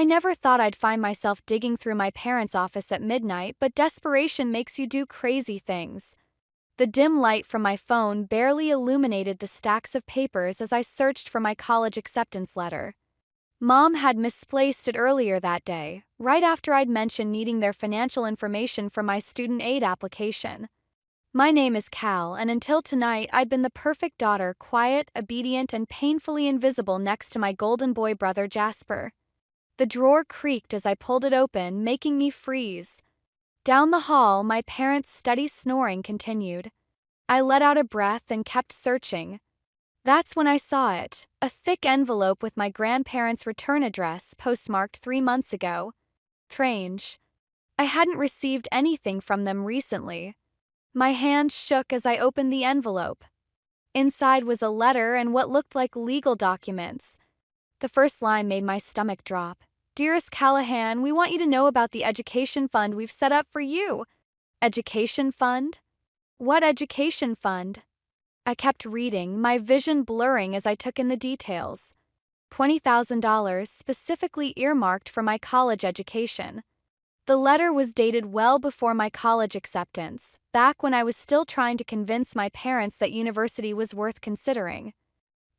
I never thought I'd find myself digging through my parents' office at midnight, but desperation makes you do crazy things. The dim light from my phone barely illuminated the stacks of papers as I searched for my college acceptance letter. Mom had misplaced it earlier that day, right after I'd mentioned needing their financial information for my student aid application. My name is Cal, and until tonight I'd been the perfect daughter, quiet, obedient, and painfully invisible next to my golden boy brother Jasper. The drawer creaked as I pulled it open, making me freeze. Down the hall, my parents' steady snoring continued. I let out a breath and kept searching. That's when I saw it, a thick envelope with my grandparents' return address postmarked 3 months ago. Strange. I hadn't received anything from them recently. My hand shook as I opened the envelope. Inside was a letter and what looked like legal documents. The first line made my stomach drop. "Dearest Callahan, we want you to know about the education fund we've set up for you." Education fund? What education fund? I kept reading, my vision blurring as I took in the details. $20,000 specifically earmarked for my college education. The letter was dated well before my college acceptance, back when I was still trying to convince my parents that university was worth considering.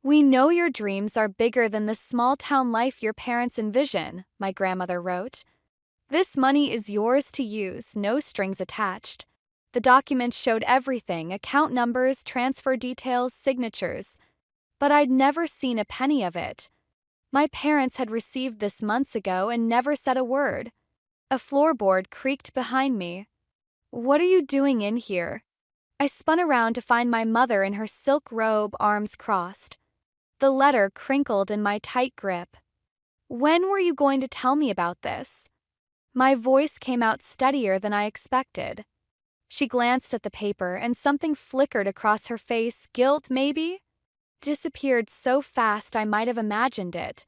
"We know your dreams are bigger than the small-town life your parents envision," my grandmother wrote. "This money is yours to use, no strings attached." The documents showed everything: account numbers, transfer details, signatures. But I'd never seen a penny of it. My parents had received this months ago and never said a word. A floorboard creaked behind me. "What are you doing in here?" I spun around to find my mother in her silk robe, arms crossed. The letter crinkled in my tight grip. "When were you going to tell me about this?" My voice came out steadier than I expected. She glanced at the paper and something flickered across her face. Guilt, maybe? Disappeared so fast I might have imagined it.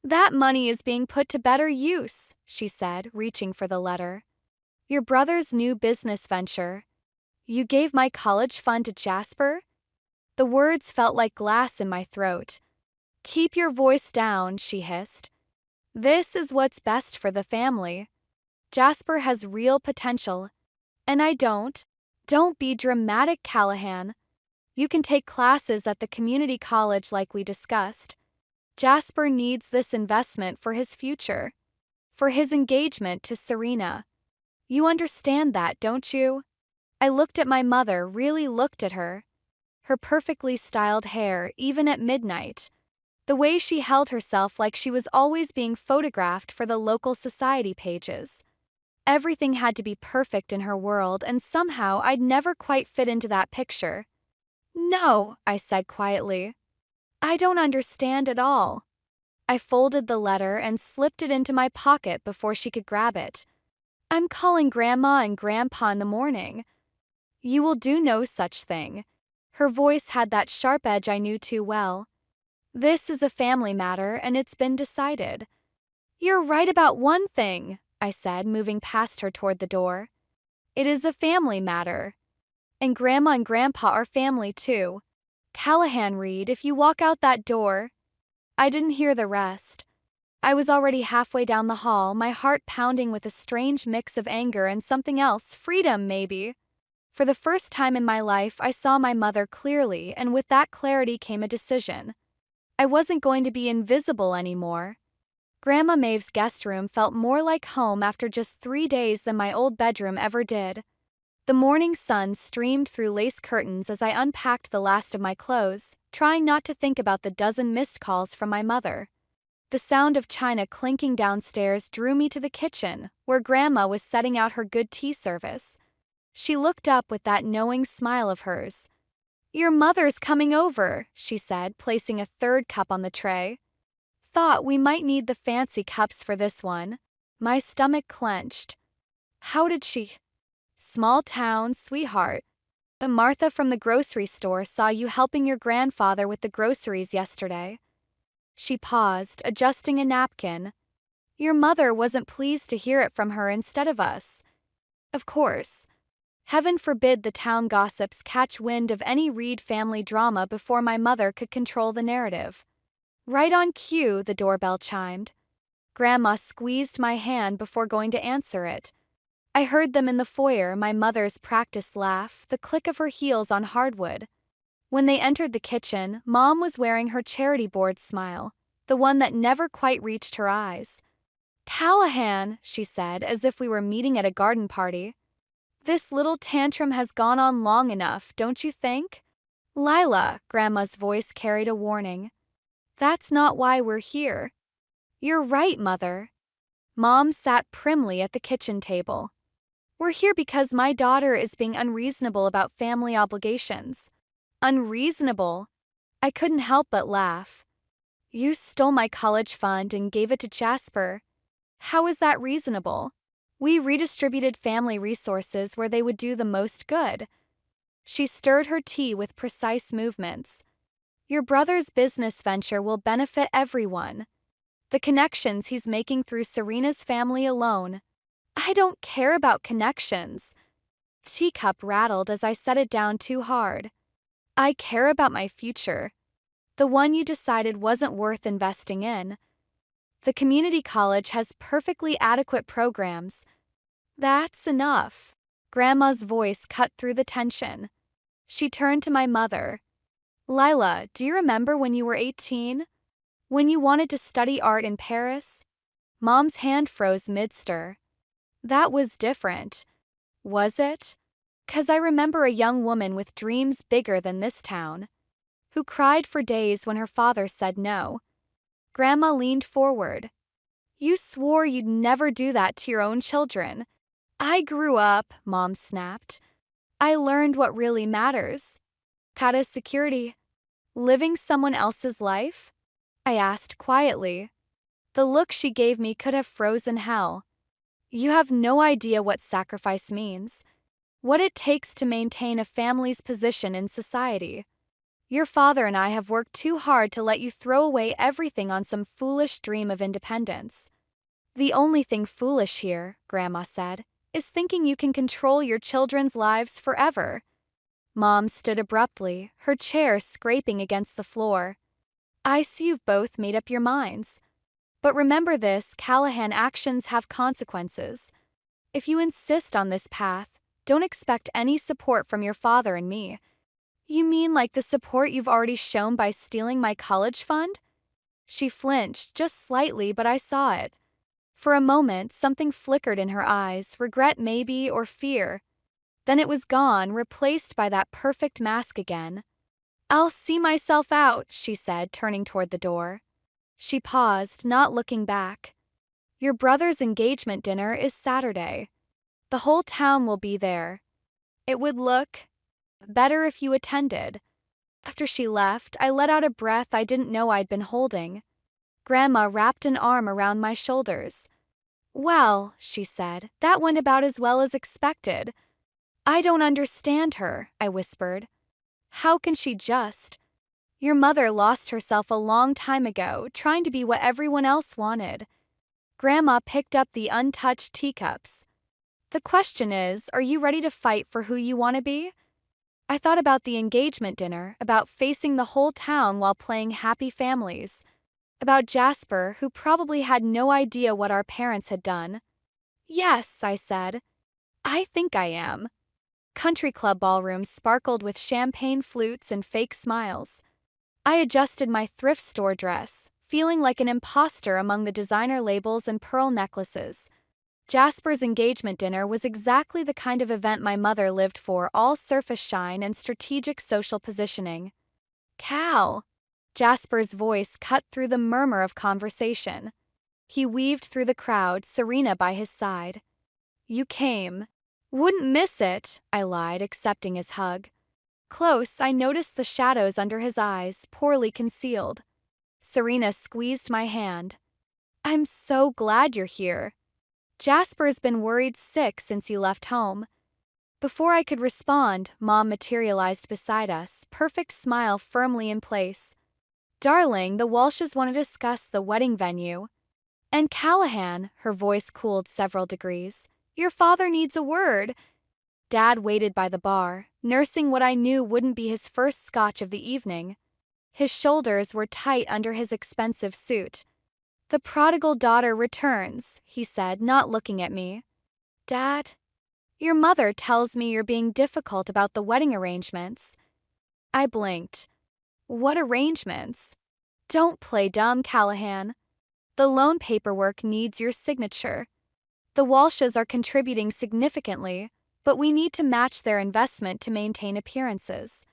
"That money is being put to better use," she said, reaching for the letter. "Your brother's new business venture. You gave my college fund to Jasper?" The words felt like glass in my throat. "Keep your voice down," she hissed. "This is what's best for the family. Jasper has real potential. And I don't." "Don't be dramatic, Callahan. You can take classes at the community college like we discussed. Jasper needs this investment for his future. For his engagement to Serena. You understand that, don't you?" I looked at my mother, really looked at her. Her perfectly styled hair, even at midnight. The way she held herself like she was always being photographed for the local society pages. Everything had to be perfect in her world, and somehow I'd never quite fit into that picture. "No," I said quietly. "I don't understand at all." I folded the letter and slipped it into my pocket before she could grab it. "I'm calling Grandma and Grandpa in the morning." "You will do no such thing." Her voice had that sharp edge I knew too well. "This is a family matter, and it's been decided." "You're right about one thing," I said, moving past her toward the door. "It is a family matter. And Grandma and Grandpa are family too. Callahan Reed, if you walk out that door..." I didn't hear the rest. I was already halfway down the hall, my heart pounding with a strange mix of anger and something else, freedom maybe. For the first time in my life, I saw my mother clearly, and with that clarity came a decision. I wasn't going to be invisible anymore. Grandma Maeve's guest room felt more like home after just 3 days than my old bedroom ever did. The morning sun streamed through lace curtains as I unpacked the last of my clothes, trying not to think about the dozen missed calls from my mother. The sound of china clinking downstairs drew me to the kitchen, where Grandma was setting out her good tea service. She looked up with that knowing smile of hers. "Your mother's coming over," she said, placing a third cup on the tray. "Thought we might need the fancy cups for this one." My stomach clenched. "How did she..." "Small town, sweetheart. The Martha from the grocery store saw you helping your grandfather with the groceries yesterday." She paused, adjusting a napkin. "Your mother wasn't pleased to hear it from her instead of us." "Of course. Heaven forbid the town gossips catch wind of any Reed family drama before my mother could control the narrative." Right on cue, the doorbell chimed. Grandma squeezed my hand before going to answer it. I heard them in the foyer, my mother's practiced laugh, the click of her heels on hardwood. When they entered the kitchen, Mom was wearing her charity board smile, the one that never quite reached her eyes. "Callahan," she said, as if we were meeting at a garden party. "This little tantrum has gone on long enough, don't you think?" "Lila," Grandma's voice carried a warning. "That's not why we're here." "You're right, Mother." Mom sat primly at the kitchen table. "We're here because my daughter is being unreasonable about family obligations." Unreasonable? I couldn't help but laugh. "You stole my college fund and gave it to Jasper. How is that reasonable? We redistributed family resources where they would do the most good." She stirred her tea with precise movements. "Your brother's business venture will benefit everyone. The connections he's making through Serena's family alone." "I don't care about connections." Teacup rattled as I set it down too hard. "I care about my future. The one you decided wasn't worth investing in. The community college has perfectly adequate programs." "That's enough." Grandma's voice cut through the tension. She turned to my mother. "Lila, do you remember when you were 18? When you wanted to study art in Paris?" Mom's hand froze mid-stir. "That was different." "Was it?" "'Cause I remember a young woman with dreams bigger than this town, who cried for days when her father said no." Grandma leaned forward. "You swore you'd never do that to your own children." "I grew up," Mom snapped. "I learned what really matters. Kata security." "Living someone else's life?" I asked quietly. The look she gave me could have frozen hell. "You have no idea what sacrifice means, what it takes to maintain a family's position in society. Your father and I have worked too hard to let you throw away everything on some foolish dream of independence." "The only thing foolish here," Grandma said, "is thinking you can control your children's lives forever." Mom stood abruptly, her chair scraping against the floor. "I see you've both made up your minds. But remember this, Callahan, actions have consequences. If you insist on this path, don't expect any support from your father and me." "You mean like the support you've already shown by stealing my college fund?" She flinched, just slightly, but I saw it. For a moment, something flickered in her eyes, regret maybe, or fear. Then it was gone, replaced by that perfect mask again. "I'll see myself out," she said, turning toward the door. She paused, not looking back. "Your brother's engagement dinner is Saturday. The whole town will be there. It would look better if you attended." After she left, I let out a breath I didn't know I'd been holding. Grandma wrapped an arm around my shoulders. "Well," she said, "that went about as well as expected." "I don't understand her," I whispered. "How can she just? Your mother lost herself a long time ago, trying to be what everyone else wanted." Grandma picked up the untouched teacups. "The question is, are you ready to fight for who you want to be?" I thought about the engagement dinner, about facing the whole town while playing happy families, about Jasper, who probably had no idea what our parents had done. "Yes," I said. "I think I am." Country club ballrooms sparkled with champagne flutes and fake smiles. I adjusted my thrift store dress, feeling like an imposter among the designer labels and pearl necklaces. Jasper's engagement dinner was exactly the kind of event my mother lived for, all surface shine and strategic social positioning. "Cal!" Jasper's voice cut through the murmur of conversation. He weaved through the crowd, Serena by his side. "You came." "Wouldn't miss it," I lied, accepting his hug. Close, I noticed the shadows under his eyes, poorly concealed. Serena squeezed my hand. "I'm so glad you're here. Jasper's been worried sick since he left home." Before I could respond, Mom materialized beside us, perfect smile firmly in place. "Darling, the Walshes want to discuss the wedding venue." "And Callahan," her voice cooled several degrees, "your father needs a word." Dad waited by the bar, nursing what I knew wouldn't be his first scotch of the evening. His shoulders were tight under his expensive suit. The prodigal daughter returns, he said, not looking at me. Dad, your mother tells me you're being difficult about the wedding arrangements. I blinked. What arrangements? Don't play dumb, Callahan. The loan paperwork needs your signature. The Walshes are contributing significantly, but we need to match their investment to maintain appearances.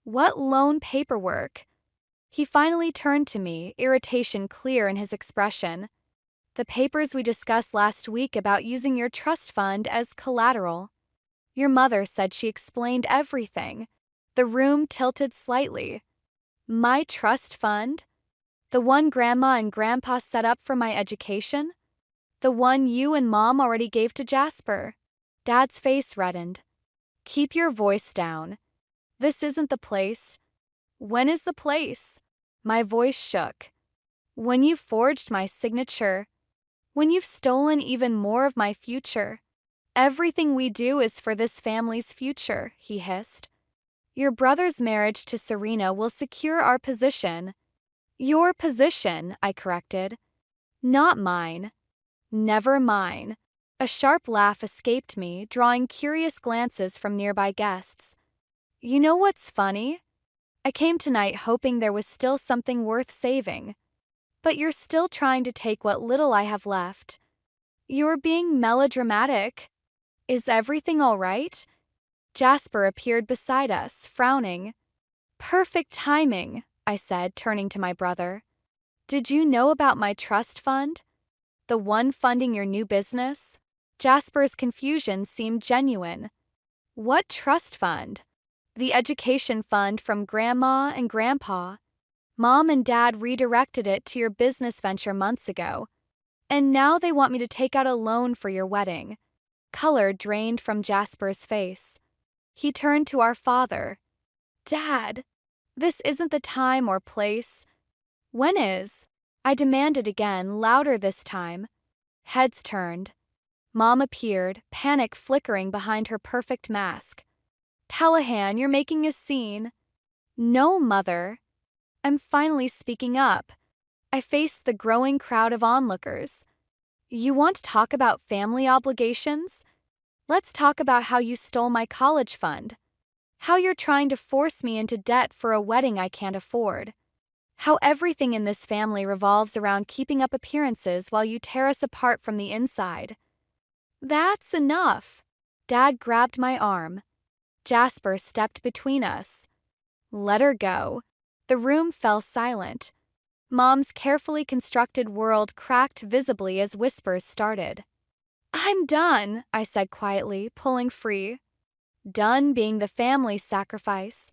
What loan paperwork? He finally turned to me, irritation clear in his expression. The papers we discussed last week about using your trust fund as collateral. Your mother said she explained everything. The room tilted slightly. My trust fund? The one Grandma and Grandpa set up for my education? The one you and Mom already gave to Jasper? Dad's face reddened. Keep your voice down. This isn't the place. When is the place? My voice shook. When you forged my signature. When you've stolen even more of my future. Everything we do is for this family's future, he hissed. Your brother's marriage to Serena will secure our position. Your position, I corrected. Not mine. Never mine. A sharp laugh escaped me, drawing curious glances from nearby guests. You know what's funny? I came tonight hoping there was still something worth saving. But you're still trying to take what little I have left. You're being melodramatic. Is everything all right? Jasper appeared beside us, frowning. Perfect timing, I said, turning to my brother. Did you know about my trust fund? The one funding your new business? Jasper's confusion seemed genuine. What trust fund? The education fund from Grandma and Grandpa. Mom and Dad redirected it to your business venture months ago. And now they want me to take out a loan for your wedding. Color drained from Jasper's face. He turned to our father. Dad, this isn't the time or place. When is? I demanded again, louder this time. Heads turned. Mom appeared, panic flickering behind her perfect mask. Callahan, you're making a scene. No, Mother. I'm finally speaking up. I faced the growing crowd of onlookers. You want to talk about family obligations? Let's talk about how you stole my college fund. How you're trying to force me into debt for a wedding I can't afford. How everything in this family revolves around keeping up appearances while you tear us apart from the inside. That's enough. Dad grabbed my arm. Jasper stepped between us. Let her go. The room fell silent. Mom's carefully constructed world cracked visibly as whispers started. I'm done, I said quietly, pulling free. Done being the family's sacrifice.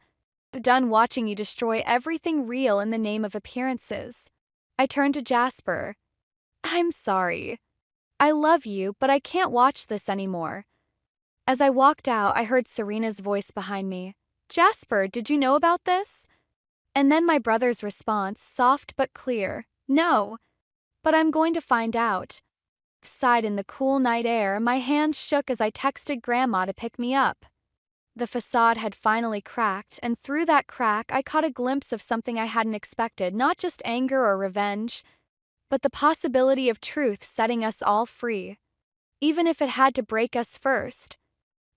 Done watching you destroy everything real in the name of appearances. I turned to Jasper. I'm sorry. I love you, but I can't watch this anymore. As I walked out, I heard Serena's voice behind me. Jasper, did you know about this? And then my brother's response, soft but clear. No. But I'm going to find out. Sighed in the cool night air, my hands shook as I texted Grandma to pick me up. The facade had finally cracked, and through that crack I caught a glimpse of something I hadn't expected, not just anger or revenge, but the possibility of truth setting us all free, even if it had to break us first.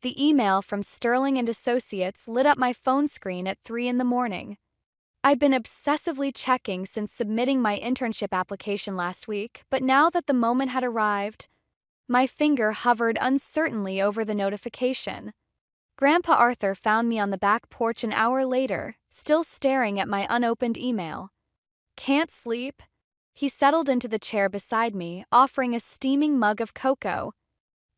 The email from Sterling and Associates lit up my phone screen at 3 a.m. I'd been obsessively checking since submitting my internship application last week, but now that the moment had arrived, my finger hovered uncertainly over the notification. Grandpa Arthur found me on the back porch an hour later, still staring at my unopened email. Can't sleep? He settled into the chair beside me, offering a steaming mug of cocoa.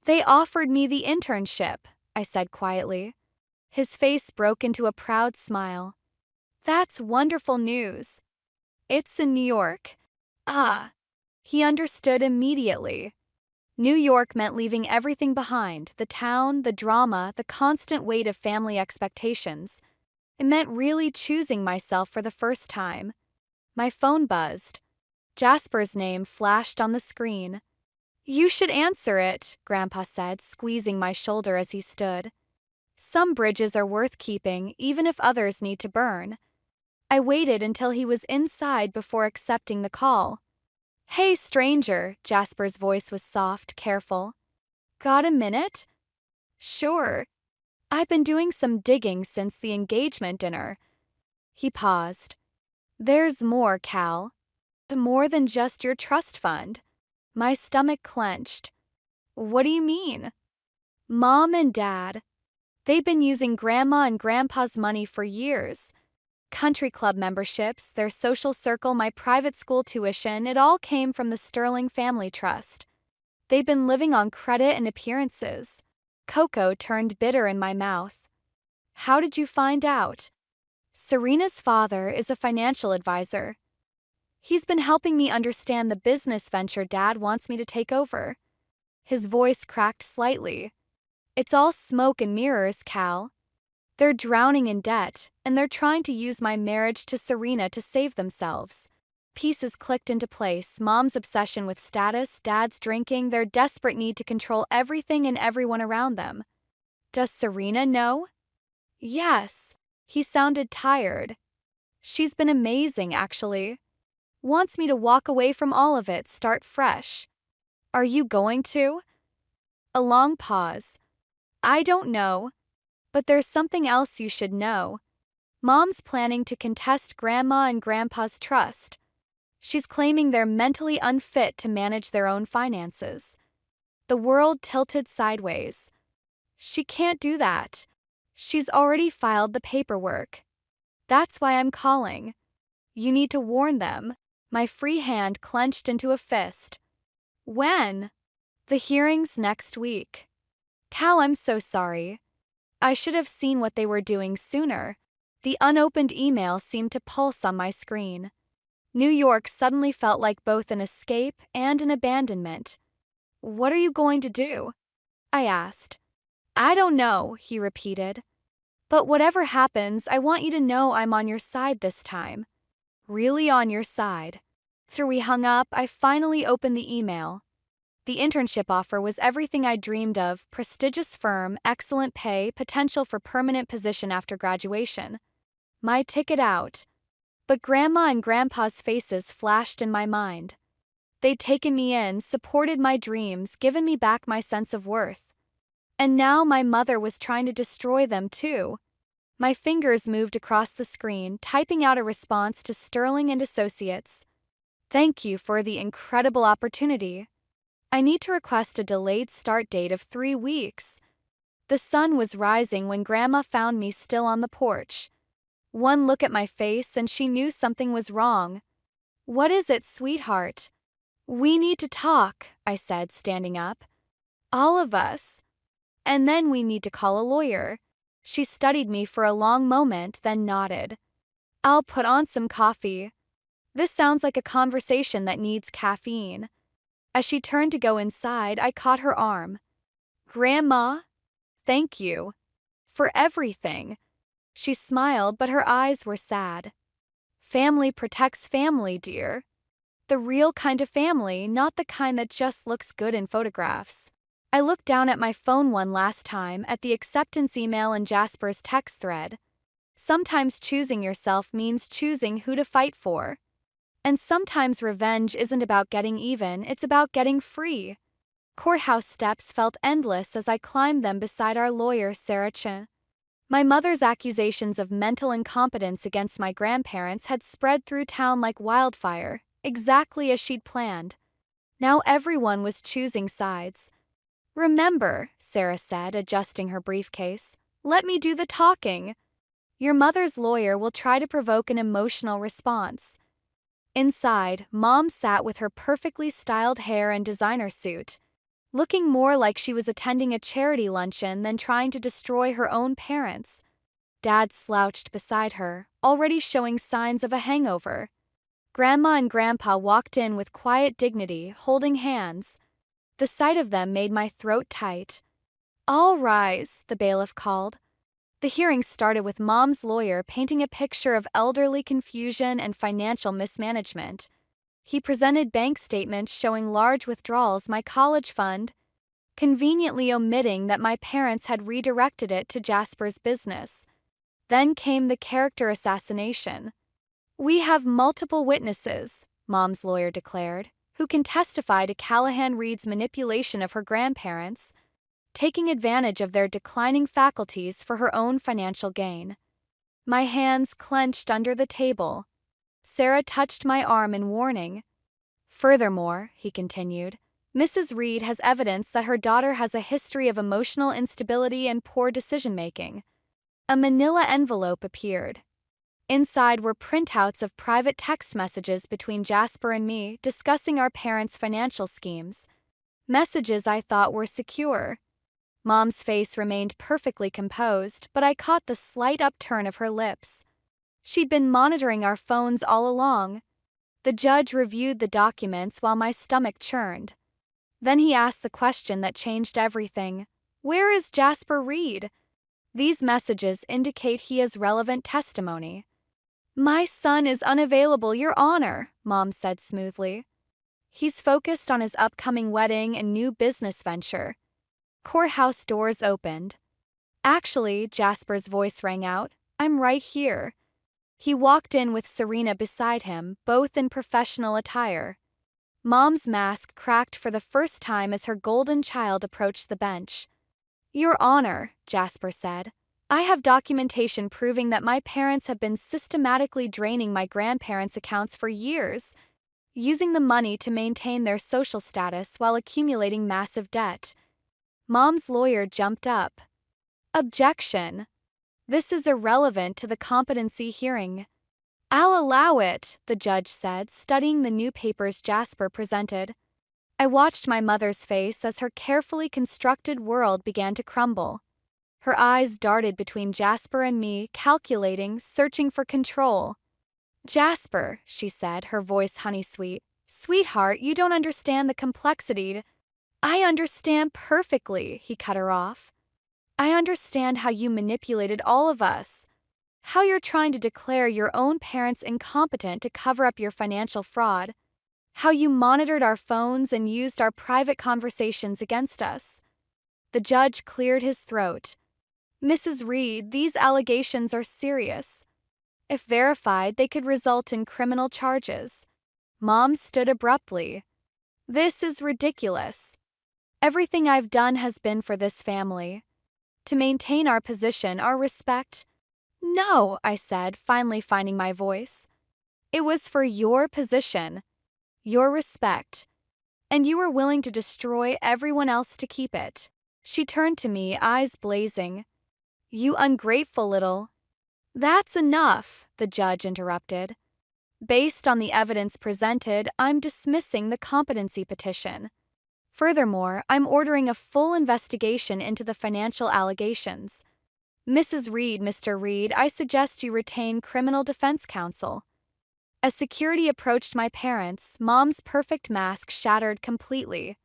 They offered me the internship, I said quietly. His face broke into a proud smile. That's wonderful news. It's in New York. Ah. He understood immediately. New York meant leaving everything behind, the town, the drama, the constant weight of family expectations. It meant really choosing myself for the first time. My phone buzzed. Jasper's name flashed on the screen. You should answer it, Grandpa said, squeezing my shoulder as he stood. Some bridges are worth keeping, even if others need to burn. I waited until he was inside before accepting the call. Hey, stranger, Jasper's voice was soft, careful. Got a minute? Sure. I've been doing some digging since the engagement dinner. He paused. There's more, Cal. More than just your trust fund. My stomach clenched. What do you mean? Mom and Dad. They've been using Grandma and Grandpa's money for years. Country club memberships, their social circle, my private school tuition, it all came from the Sterling Family Trust. They've been living on credit and appearances. Cocoa turned bitter in my mouth. How did you find out? Serena's father is a financial advisor. He's been helping me understand the business venture Dad wants me to take over. His voice cracked slightly. It's all smoke and mirrors, Cal. They're drowning in debt, and they're trying to use my marriage to Serena to save themselves. Pieces clicked into place: Mom's obsession with status, Dad's drinking, their desperate need to control everything and everyone around them. Does Serena know? Yes. He sounded tired. She's been amazing, actually. Wants me to walk away from all of it, start fresh. Are you going to? A long pause. I don't know. But there's something else you should know. Mom's planning to contest Grandma and Grandpa's trust. She's claiming they're mentally unfit to manage their own finances. The world tilted sideways. She can't do that. She's already filed the paperwork. That's why I'm calling. You need to warn them. My free hand clenched into a fist. When? The hearing's next week. Cal, I'm so sorry. I should have seen what they were doing sooner. The unopened email seemed to pulse on my screen. New York suddenly felt like both an escape and an abandonment. What are you going to do? I asked. I don't know, he repeated. But whatever happens, I want you to know I'm on your side this time. Really on your side. After we hung up, I finally opened the email. The internship offer was everything I dreamed of: prestigious firm, excellent pay, potential for permanent position after graduation. My ticket out. But Grandma and Grandpa's faces flashed in my mind. They'd taken me in, supported my dreams, given me back my sense of worth. And now my mother was trying to destroy them too. My fingers moved across the screen, typing out a response to Sterling and Associates. Thank you for the incredible opportunity. I need to request a delayed start date of 3 weeks. The sun was rising when Grandma found me still on the porch. One look at my face and she knew something was wrong. What is it, sweetheart? We need to talk, I said, standing up. All of us. And then we need to call a lawyer. She studied me for a long moment, then nodded. I'll put on some coffee. This sounds like a conversation that needs caffeine. As she turned to go inside, I caught her arm. Grandma, thank you. For everything. She smiled, but her eyes were sad. Family protects family, dear. The real kind of family, not the kind that just looks good in photographs. I looked down at my phone one last time, at the acceptance email in Jasper's text thread. Sometimes choosing yourself means choosing who to fight for. And sometimes revenge isn't about getting even, it's about getting free. Courthouse steps felt endless as I climbed them beside our lawyer, Sarah Chen. My mother's accusations of mental incompetence against my grandparents had spread through town like wildfire, exactly as she'd planned. Now everyone was choosing sides. Remember, Sarah said, adjusting her briefcase, let me do the talking. Your mother's lawyer will try to provoke an emotional response. Inside, Mom sat with her perfectly styled hair and designer suit, looking more like she was attending a charity luncheon than trying to destroy her own parents. Dad slouched beside her, already showing signs of a hangover. Grandma and Grandpa walked in with quiet dignity, holding hands. The sight of them made my throat tight. All rise, the bailiff called. The hearing started with Mom's lawyer painting a picture of elderly confusion and financial mismanagement. He presented bank statements showing large withdrawals, my college fund, conveniently omitting that my parents had redirected it to Jasper's business. Then came the character assassination. We have multiple witnesses, Mom's lawyer declared. Who can testify to Callahan Reed's manipulation of her grandparents, taking advantage of their declining faculties for her own financial gain. My hands clenched under the table. Sarah touched my arm in warning. Furthermore, he continued, Mrs. Reed has evidence that her daughter has a history of emotional instability and poor decision-making. A manila envelope appeared. Inside were printouts of private text messages between Jasper and me discussing our parents' financial schemes. Messages I thought were secure. Mom's face remained perfectly composed, but I caught the slight upturn of her lips. She'd been monitoring our phones all along. The judge reviewed the documents while my stomach churned. Then he asked the question that changed everything. Where is Jasper Reed? These messages indicate he has relevant testimony. My son is unavailable, Your Honor, Mom said smoothly. He's focused on his upcoming wedding and new business venture. Courthouse doors opened. Actually, Jasper's voice rang out, I'm right here. He walked in with Serena beside him, both in professional attire. Mom's mask cracked for the first time as her golden child approached the bench. Your Honor, Jasper said, I have documentation proving that my parents have been systematically draining my grandparents' accounts for years, using the money to maintain their social status while accumulating massive debt. Mom's lawyer jumped up. Objection. This is irrelevant to the competency hearing. I'll allow it, the judge said, studying the new papers Jasper presented. I watched my mother's face as her carefully constructed world began to crumble. Her eyes darted between Jasper and me, calculating, searching for control. Jasper, she said, her voice honey-sweet. Sweetheart, you don't understand the complexity. I understand perfectly, he cut her off. I understand how you manipulated all of us. How you're trying to declare your own parents incompetent to cover up your financial fraud. How you monitored our phones and used our private conversations against us. The judge cleared his throat. Mrs. Reed, these allegations are serious. If verified, they could result in criminal charges. Mom stood abruptly. This is ridiculous. Everything I've done has been for this family. To maintain our position, our respect. No, I said, finally finding my voice. It was for your position, your respect, and you were willing to destroy everyone else to keep it. She turned to me, eyes blazing. You ungrateful little. That's enough, the judge interrupted. Based on the evidence presented, I'm dismissing the competency petition. Furthermore, I'm ordering a full investigation into the financial allegations. Mrs. Reed, Mr. Reed, I suggest you retain criminal defense counsel. As security approached my parents, Mom's perfect mask shattered completely.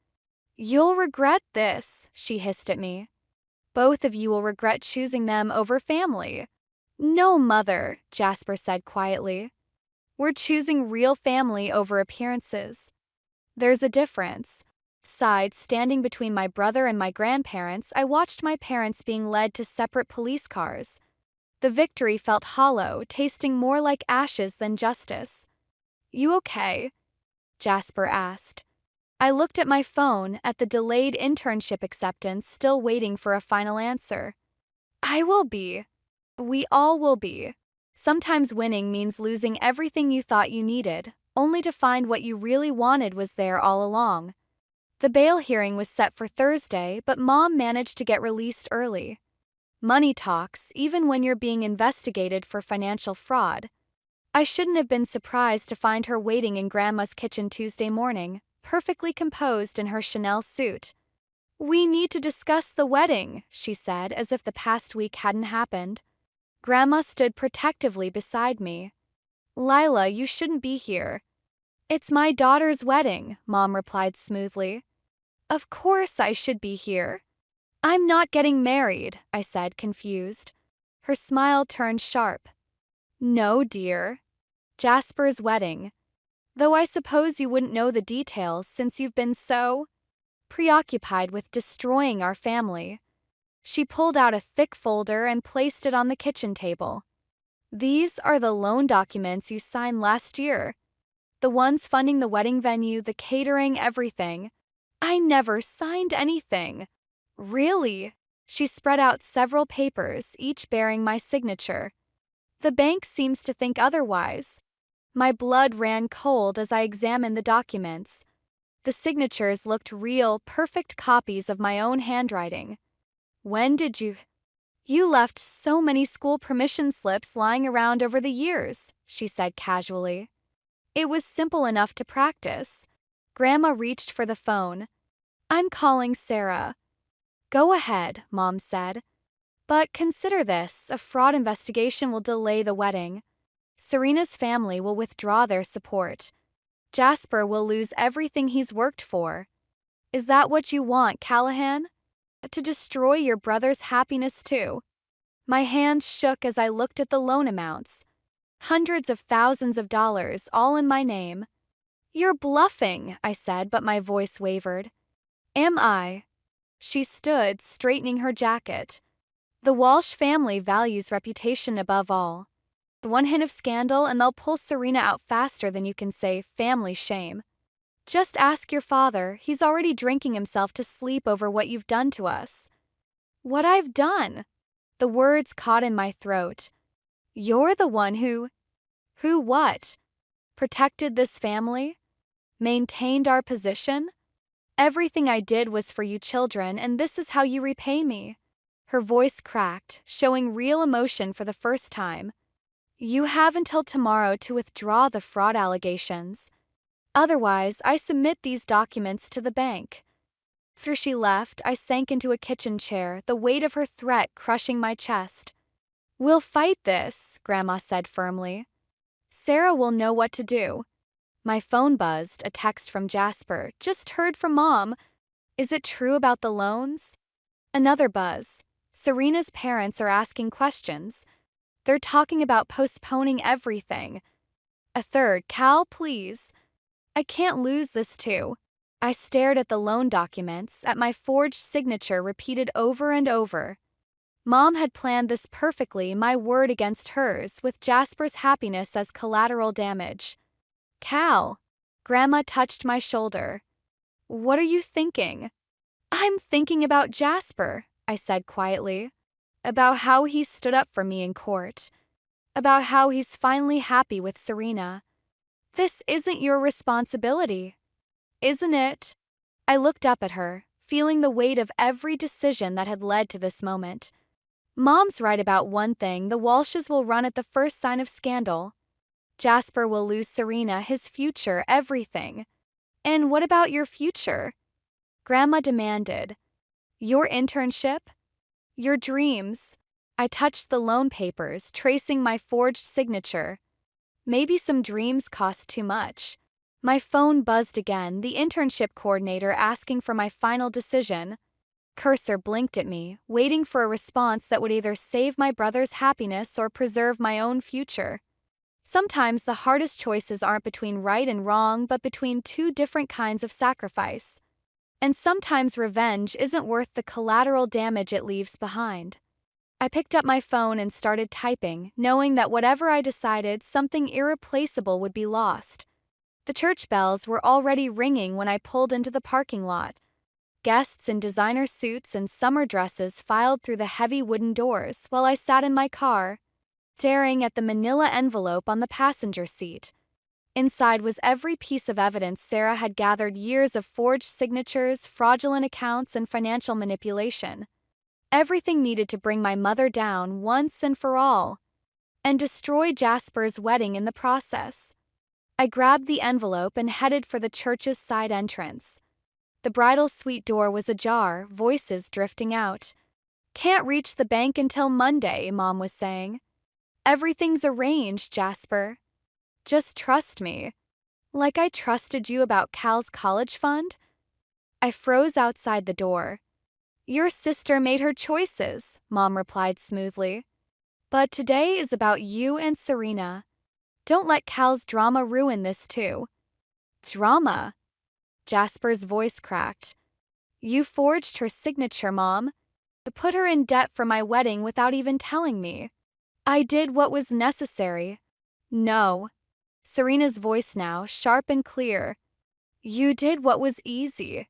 You'll regret this, she hissed at me. Both of you will regret choosing them over family. No, Mother, Jasper said quietly. We're choosing real family over appearances. There's a difference. Standing between my brother and my grandparents, I watched my parents being led to separate police cars. The victory felt hollow, tasting more like ashes than justice. You okay? Jasper asked. I looked at my phone, at the delayed internship acceptance, still waiting for a final answer. I will be. We all will be. Sometimes winning means losing everything you thought you needed, only to find what you really wanted was there all along. The bail hearing was set for Thursday, but Mom managed to get released early. Money talks, even when you're being investigated for financial fraud. I shouldn't have been surprised to find her waiting in Grandma's kitchen Tuesday morning, perfectly composed in her Chanel suit. We need to discuss the wedding, she said, as if the past week hadn't happened. Grandma stood protectively beside me. Lila, you shouldn't be here. It's my daughter's wedding, Mom replied smoothly. Of course I should be here. I'm not getting married, I said, confused. Her smile turned sharp. No, dear. Jasper's wedding. Though I suppose you wouldn't know the details since you've been so preoccupied with destroying our family. She pulled out a thick folder and placed it on the kitchen table. These are the loan documents you signed last year. The ones funding the wedding venue, the catering, everything. I never signed anything. Really? She spread out several papers, each bearing my signature. The bank seems to think otherwise. My blood ran cold as I examined the documents. The signatures looked real, perfect copies of my own handwriting. When did you? You left so many school permission slips lying around over the years, she said casually. It was simple enough to practice. Grandma reached for the phone. I'm calling Sarah. Go ahead, Mom said. But consider this, a fraud investigation will delay the wedding. Serena's family will withdraw their support. Jasper will lose everything he's worked for. Is that what you want, Callahan? To destroy your brother's happiness too? My hands shook as I looked at the loan amounts. Hundreds of thousands of dollars, all in my name. You're bluffing, I said, but my voice wavered. Am I? She stood, straightening her jacket. The Walsh family values reputation above all. One hint of scandal and they'll pull Serena out faster than you can say family shame. Just ask your father, he's already drinking himself to sleep over what you've done to us. What I've done? The words caught in my throat. You're the one who what? Protected this family? Maintained our position? Everything I did was for you children, and this is how you repay me. Her voice cracked, showing real emotion for the first time. You have until tomorrow to withdraw the fraud allegations. Otherwise, I submit these documents to the bank. After she left, I sank into a kitchen chair, the weight of her threat crushing my chest. We'll fight this, Grandma said firmly. Sarah will know what to do. My phone buzzed, a text from Jasper. Just heard from Mom. Is it true about the loans? Another buzz. Serena's parents are asking questions. They're talking about postponing everything. A third, Cal, please. I can't lose this too. I stared at the loan documents, at my forged signature repeated over and over. Mom had planned this perfectly, my word against hers, with Jasper's happiness as collateral damage. Cal. Grandma touched my shoulder. What are you thinking? I'm thinking about Jasper, I said quietly. About how he stood up for me in court. About how he's finally happy with Serena. This isn't your responsibility. Isn't it? I looked up at her, feeling the weight of every decision that had led to this moment. Mom's right about one thing, the Walshes will run at the first sign of scandal. Jasper will lose Serena, his future, everything. And what about your future? Grandma demanded. Your internship? Your dreams? I touched the loan papers, tracing my forged signature. Maybe some dreams cost too much. My phone buzzed again, the internship coordinator asking for my final decision. Cursor blinked at me, waiting for a response that would either save my brother's happiness or preserve my own future. Sometimes the hardest choices aren't between right and wrong, but between two different kinds of sacrifice. And sometimes revenge isn't worth the collateral damage it leaves behind. I picked up my phone and started typing, knowing that whatever I decided, something irreplaceable would be lost. The church bells were already ringing when I pulled into the parking lot. Guests in designer suits and summer dresses filed through the heavy wooden doors while I sat in my car, staring at the manila envelope on the passenger seat. Inside was every piece of evidence Sarah had gathered, years of forged signatures, fraudulent accounts, and financial manipulation. Everything needed to bring my mother down once and for all, and destroy Jasper's wedding in the process. I grabbed the envelope and headed for the church's side entrance. The bridal suite door was ajar, voices drifting out. Can't reach the bank until Monday, Mom was saying. Everything's arranged, Jasper. Just trust me. Like I trusted you about Cal's college fund? I froze outside the door. Your sister made her choices, Mom replied smoothly. But today is about you and Serena. Don't let Cal's drama ruin this too. Drama? Jasper's voice cracked. You forged her signature, Mom. Put her in debt for my wedding without even telling me. I did what was necessary. No. Serena's voice now, sharp and clear. You did what was easy.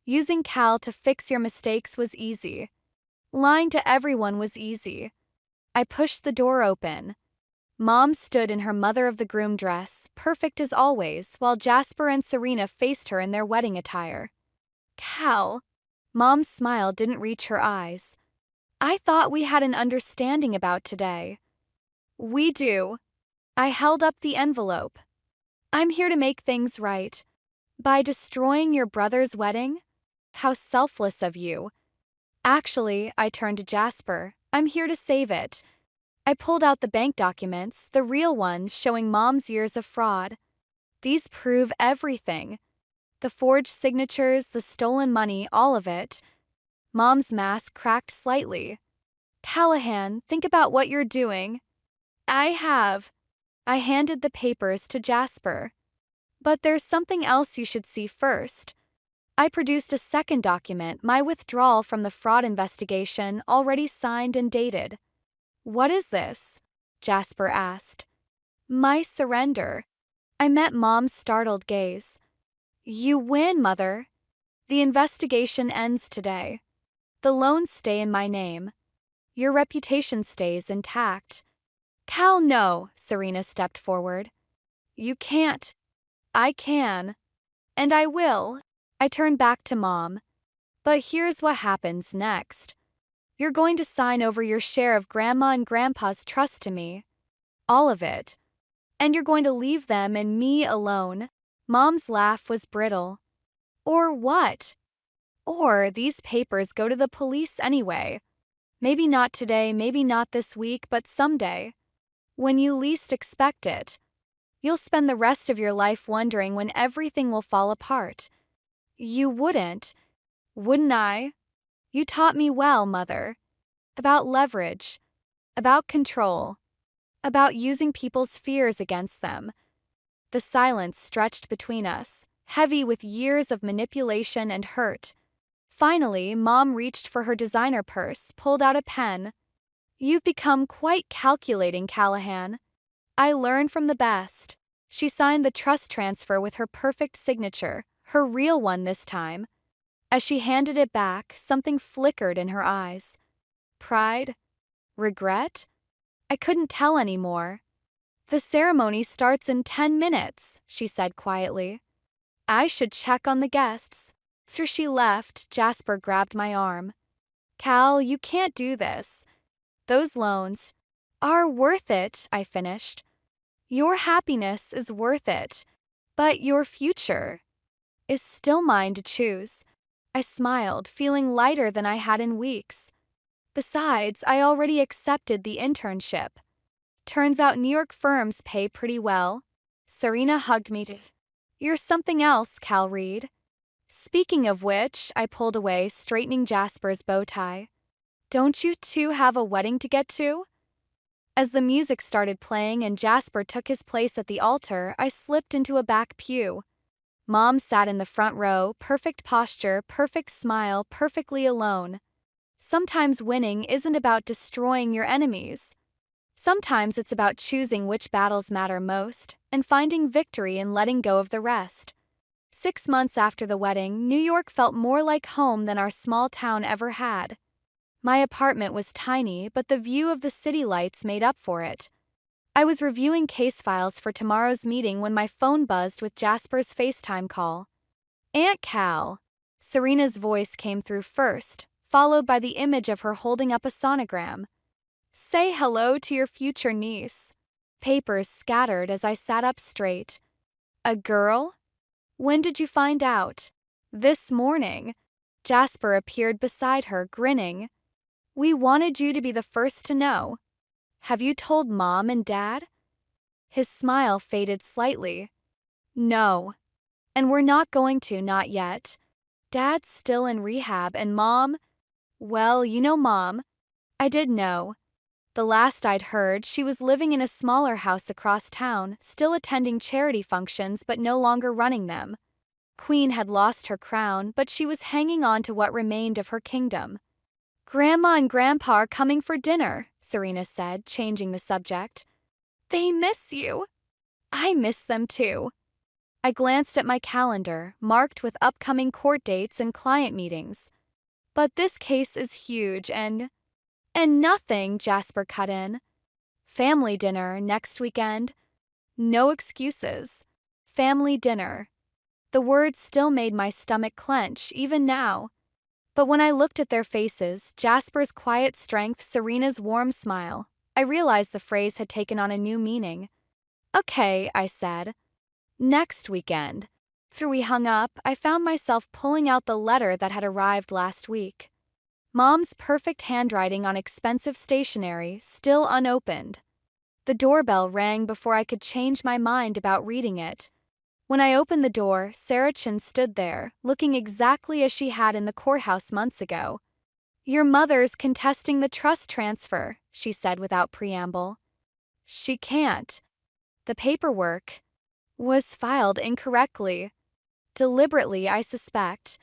Using Cal to fix your mistakes was easy. Lying to everyone was easy. I pushed the door open. Mom stood in her mother of the groom dress, perfect as always, while Jasper and Serena faced her in their wedding attire. Cal. Mom's smile didn't reach her eyes. I thought we had an understanding about today. We do. I held up the envelope. I'm here to make things right. By destroying your brother's wedding? How selfless of you. Actually, I turned to Jasper. I'm here to save it. I pulled out the bank documents, the real ones showing Mom's years of fraud. These prove everything. The forged signatures, the stolen money, all of it. Mom's mask cracked slightly. Callahan, think about what you're doing. I have. I handed the papers to Jasper. But there's something else you should see first. I produced a second document, my withdrawal from the fraud investigation, already signed and dated. What is this? Jasper asked. My surrender. I met Mom's startled gaze. You win, Mother. The investigation ends today. The loans stay in my name. Your reputation stays intact. Cal, no, Serena stepped forward. You can't. I can. And I will. I turned back to Mom. But here's what happens next. You're going to sign over your share of Grandma and Grandpa's trust to me. All of it. And you're going to leave them and me alone. Mom's laugh was brittle. Or what? Or these papers go to the police anyway. Maybe not today, maybe not this week, but someday. When you least expect it. You'll spend the rest of your life wondering when everything will fall apart. You wouldn't I? You taught me well, Mother. About leverage. About control. About using people's fears against them. The silence stretched between us, heavy with years of manipulation and hurt. Finally, Mom reached for her designer purse, pulled out a pen. You've become quite calculating, Callahan. I learn from the best. She signed the trust transfer with her perfect signature, her real one this time. As she handed it back, something flickered in her eyes. Pride? Regret? I couldn't tell anymore. The ceremony starts in 10 minutes, she said quietly. I should check on the guests. After she left, Jasper grabbed my arm. Cal, you can't do this. Those loans are worth it, I finished. Your happiness is worth it, but your future is still mine to choose. I smiled, feeling lighter than I had in weeks. Besides, I already accepted the internship. Turns out New York firms pay pretty well. Serena hugged me. You're something else, Cal Reed. Speaking of which, I pulled away, straightening Jasper's bow tie. Don't you two have a wedding to get to? As the music started playing and Jasper took his place at the altar, I slipped into a back pew. Mom sat in the front row, perfect posture, perfect smile, perfectly alone. Sometimes winning isn't about destroying your enemies. Sometimes it's about choosing which battles matter most and finding victory in letting go of the rest. 6 months after the wedding, New York felt more like home than our small town ever had. My apartment was tiny, but the view of the city lights made up for it. I was reviewing case files for tomorrow's meeting when my phone buzzed with Jasper's FaceTime call. Aunt Cal. Serena's voice came through first, followed by the image of her holding up a sonogram. Say hello to your future niece. Papers scattered as I sat up straight. A girl? When did you find out? This morning. Jasper appeared beside her, grinning. We wanted you to be the first to know. Have you told Mom and Dad? His smile faded slightly. No. And we're not going to, not yet. Dad's still in rehab and Mom, well, you know Mom. I did know. The last I'd heard, she was living in a smaller house across town, still attending charity functions but no longer running them. Queen had lost her crown, but she was hanging on to what remained of her kingdom. Grandma and Grandpa are coming for dinner, Serena said, changing the subject. They miss you. I miss them too. I glanced at my calendar, marked with upcoming court dates and client meetings. But this case is huge and nothing, Jasper cut in. Family dinner next weekend. No excuses. Family dinner. The words still made my stomach clench, even now. But when I looked at their faces, Jasper's quiet strength, Serena's warm smile, I realized the phrase had taken on a new meaning. Okay, I said. Next weekend. After we hung up, I found myself pulling out the letter that had arrived last week. Mom's perfect handwriting on expensive stationery, still unopened. The doorbell rang before I could change my mind about reading it. When I opened the door, Sarah Chin stood there, looking exactly as she had in the courthouse months ago. Your mother's contesting the trust transfer, she said without preamble. She can't. The paperwork was filed incorrectly. Deliberately, I suspect.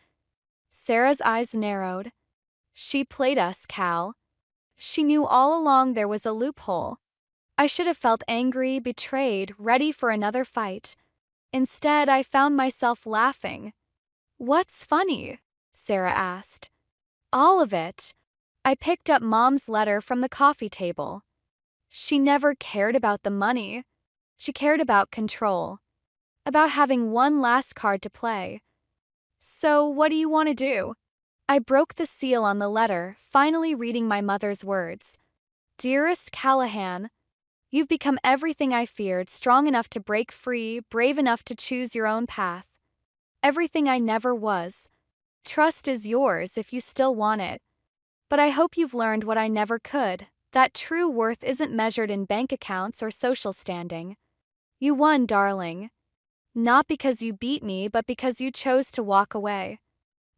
Sarah's eyes narrowed. She played us, Cal. She knew all along there was a loophole. I should have felt angry, betrayed, ready for another fight. Instead, I found myself laughing. What's funny? Sarah asked. All of it. I picked up Mom's letter from the coffee table. She never cared about the money. She cared about control. About having one last card to play. So, what do you want to do? I broke the seal on the letter, finally reading my mother's words. Dearest Callahan, you've become everything I feared, strong enough to break free, brave enough to choose your own path. Everything I never was. Trust is yours if you still want it. But I hope you've learned what I never could, that true worth isn't measured in bank accounts or social standing. You won, darling. Not because you beat me, but because you chose to walk away.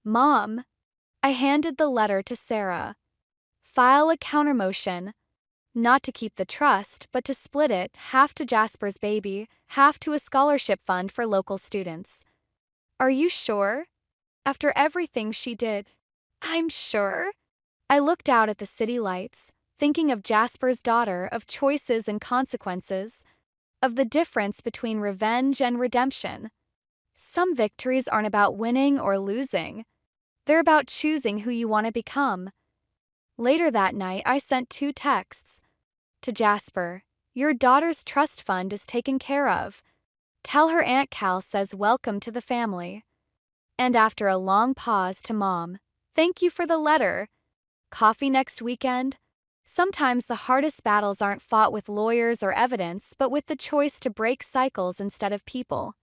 Mom. I handed the letter to Sarah. File a countermotion. Not to keep the trust, but to split it, half to Jasper's baby, half to a scholarship fund for local students. Are you sure? After everything she did. I'm sure. I looked out at the city lights, thinking of Jasper's daughter, of choices and consequences, of the difference between revenge and redemption. Some victories aren't about winning or losing. They're about choosing who you want to become. Later that night, I sent 2 texts. To Jasper, your daughter's trust fund is taken care of. Tell her Aunt Cal says welcome to the family. And after a long pause, to Mom, thank you for the letter. Coffee next weekend? Sometimes the hardest battles aren't fought with lawyers or evidence, but with the choice to break cycles instead of people.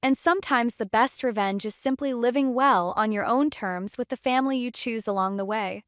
And sometimes the best revenge is simply living well on your own terms with the family you choose along the way.